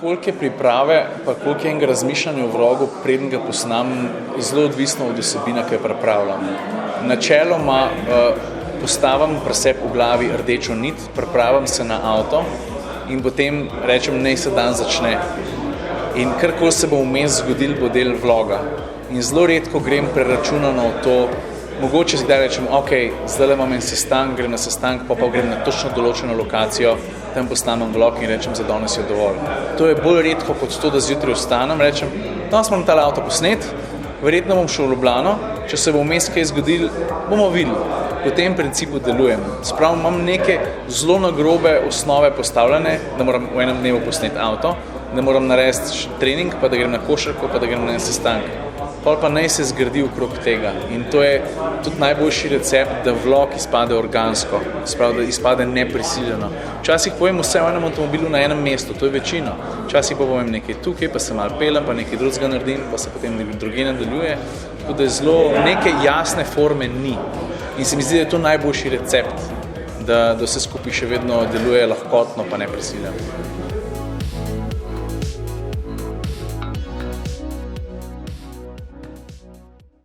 Koliko je priprave, pa koliko je enega razmišljanja o vlogu, preden ga posnamem, zelo odvisno od vsebine, ki jo pripravljam. Načeloma postavim pri sebi v glavi rdečo nit, pripravim se na avto in potem rečem, naj se dan začne. In karkoli se bo vmes zgodil, bo del vloga. In zelo redko grem preračunano v to, mogoče si kdaj rečem, ok, zdaj imam en sestanek, grem na sestanek, pa grem na točno določeno lokacijo, tam posnamem vlog in rečem, za danes je dovolj. To je bolj redko kot to, da zjutraj vstanem, rečem, danes moram tale avto posnet, verjetno bom šel v Ljubljano, če se bo vmes kaj zgodil, bomo videli. Po tem principu delujem. Sprav imam neke zelo nagrobe osnove postavljene, da moram v enem dnevu posnet avto, da moram narediti trening, pa da grem na košarko, pa da grem na en sestanek. Pol pa naj se zgradi okrog tega. In to je tudi najboljši recept, da vlog izpade organsko, sprav, da izpade neprisiljeno. Včasih povem vse v enem avtomobilu na enem mestu, to je večino. Včasih pa povem nekaj tukaj, pa se malo pelem, pa nekaj drugega naredim, pa se potem drugi nadaljuje. Tako da je zelo neke jasne forme ni. In se mi zdi, da je to najboljši recept, da vse skupaj še vedno deluje lahkotno, pa neprisiljeno.